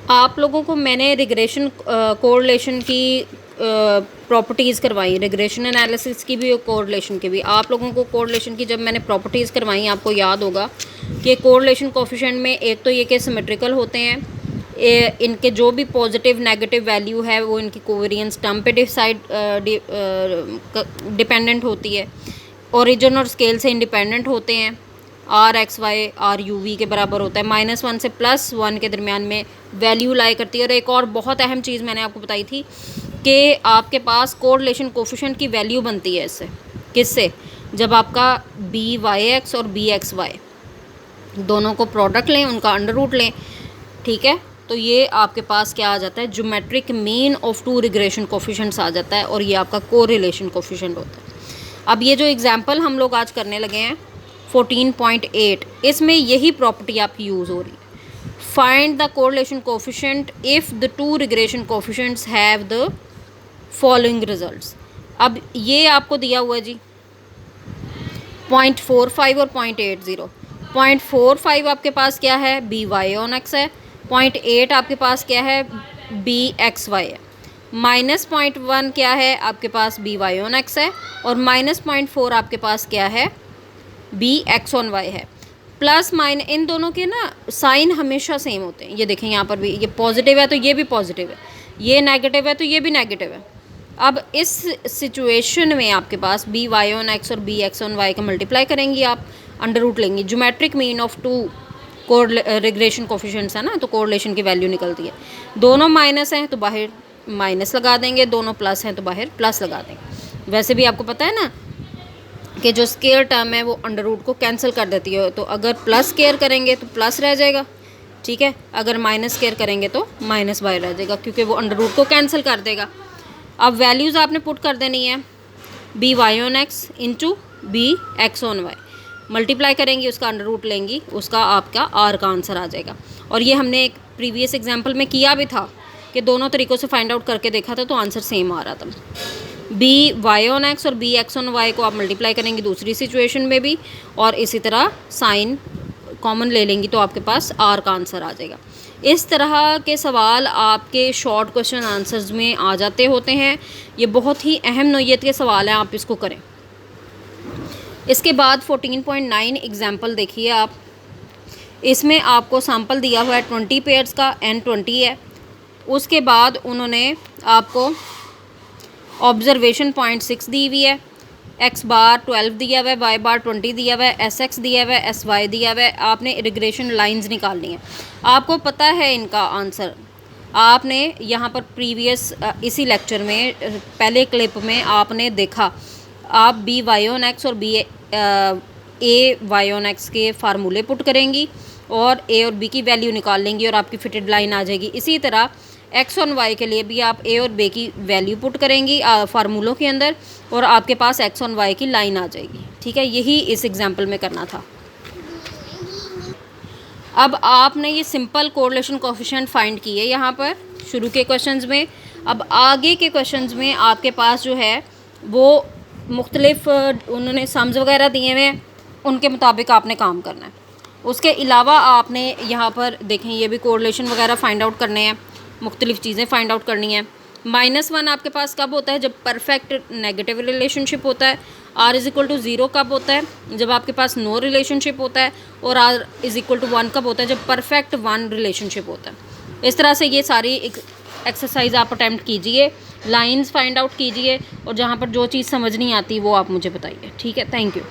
आप लोगों को मैंने रिग्रेशन कोरिलेशन की प्रॉपर्टीज़ करवाई, रिग्रेशन एनालिसिस की भी और कोरिलेशन की भी। आप लोगों को कोरिलेशन की जब मैंने प्रॉपर्टीज़ करवाई, आपको याद होगा कि कोरिलेशन कोफिशिएंट में एक तो ये कि सिमेट्रिकल होते हैं, इनके जो भी पॉजिटिव नेगेटिव वैल्यू है वो इनकी कोवेरियंस टर्म पे डिपेंडेंट होती है, ओरिजिन और स्केल से इंडिपेंडेंट होते हैं, R X Y R U V के बराबर होता है, -1 से +1 के दरमियान में वैल्यू लाई करती है। और एक और बहुत अहम चीज़ मैंने आपको बताई थी कि आपके पास कोरिलेशन कोफिशिएंट की वैल्यू बनती है इससे, किससे, जब आपका बी वाई एक्स और बी एक्स वाई दोनों को प्रोडक्ट लें, उनका अंडर रूट लें, ठीक है, तो ये आपके पास क्या आ जाता है, geometric mean of two regression coefficients आ जाता है, और ये आपका कोरिलेशन कोफिशिएंट होता है। अब ये जो एग्जांपल हम लोग आज करने लगे हैं 14.8, इसमें यही प्रॉपर्टी आपकी यूज़ हो रही है। Find the correlation coefficient if the two regression coefficients have the following results. अब ये आपको दिया हुआ है जी 0.45 और 0.80। 0.45 आपके पास क्या है, बी वाई ऑन एक्स है। 0.8 आपके पास क्या है, बी एक्स वाई है। -0.1 क्या है आपके पास, बी वाई ऑन एक्स है। और -0.4 आपके पास क्या है, बी एक्स ऑन वाई है। प्लस माइन इन दोनों के ना साइन हमेशा सेम होते हैं। ये देखें यहाँ पर भी, ये पॉजिटिव है तो ये भी पॉजिटिव है, ये नेगेटिव है तो ये भी नेगेटिव है। अब इस सिचुएशन में आपके पास बी वाई ऑन एक्स और बी एक्स ऑन वाई का मल्टीप्लाई करेंगी आप, अंडर रूट लेंगी। Geometric mean of two regression coefficients है ना, तो कोरिलेशन की वैल्यू निकलती है। दोनों माइनस हैं तो बाहर माइनस लगा देंगे, दोनों प्लस हैं तो बाहर प्लस लगा देंगे। वैसे भी आपको पता है ना कि जो स्केयर टर्म है वो अंडर रूट को कैंसिल कर देती है, तो अगर प्लस स्केयर करेंगे तो प्लस रह जाएगा, ठीक है, अगर माइनस स्केयर करेंगे तो माइनस बाहर रह जाएगा, क्योंकि वो अंडर रूट को कैंसिल कर देगा। अब वैल्यूज़ आपने पुट कर देनी है, B Y on X into B X on Y, multiply करेंगी, उसका अंडर रूट लेंगी, उसका आपका आर का आंसर आ जाएगा। और ये हमने एक प्रीवियस एग्जांपल में किया भी था कि दोनों तरीक़ों से फाइंड आउट करके देखा था, तो आंसर सेम आ रहा था। बी वाई ऑन एक्स और बी एक्स ऑन वाई को आप मल्टीप्लाई करेंगी दूसरी सिचुएशन में भी, और इसी तरह साइन कॉमन ले लेंगी तो आपके पास आर का आंसर आ जाएगा। इस तरह के सवाल आपके शॉर्ट क्वेश्चन आंसर्स में आ जाते होते हैं। ये बहुत ही अहम नौइयत के सवाल हैं, आप इसको करें। इसके बाद 14.9 एग्जाम्पल देखिए आप, इसमें आपको सैम्पल दिया हुआ है 20 पेयर्स का, n 20 है। उसके बाद उन्होंने आपको ऑब्जर्वेशन 0.6 दी हुई है, x बार 12 दिया हुआ है, y बार 20 दिया हुआ है, एस एक्स दिया हुआ है, एस वाई दिया हुआ है। आपने रिग्रेशन लाइंस निकालनी है, आपको पता है इनका आंसर। आपने यहाँ पर प्रीवियस इसी लेक्चर में पहले क्लिप में आपने देखा, आप बी वाई ऑन एक्स और B A Y on X के फार्मूले पुट करेंगी और ए और बी की वैल्यू निकाल लेंगी और आपकी फिटेड लाइन आ जाएगी। इसी तरह एक्स ऑन वाई के लिए भी आप ए और बी की वैल्यू पुट करेंगी फार्मूलों के अंदर, और आपके पास एक्स ऑन वाई की लाइन आ जाएगी, ठीक है। यही इस एग्जाम्पल में करना था। अब आपने ये सिंपल कोरिलेशन कोफिशिएंट फाइंड किए यहाँ पर शुरू के क्वेश्चंस में। अब आगे के क्वेश्चंस में आपके पास जो है वो मुख्तलिफ उन्होंने सम्स वगैरह दिए हुए हैं, उनके मुताबिक आपने काम करना है। उसके अलावा आपने यहाँ पर देखें, ये भी कोरिलेशन वगैरह फाइंड आउट करने हैं, मुख्तलिफ चीज़ें फाइंड आउट करनी है। -1 आपके पास कब होता है, जब परफेक्ट नेगेटिव रिलेशनशिप होता है। r = 0 कब होता है, जब आपके पास नो रिलेशनशिप होता है। और r = 1 कब होता है, जब परफेक्ट 1 रिलेशनशिप होता है। इस तरह से ये सारी एक्सरसाइज आप अटैम्प्ट कीजिए, लाइंस फाइंड आउट कीजिए, और जहाँ पर जो चीज़ समझ नहीं आती वो आप मुझे बताइए, ठीक है। Thank you.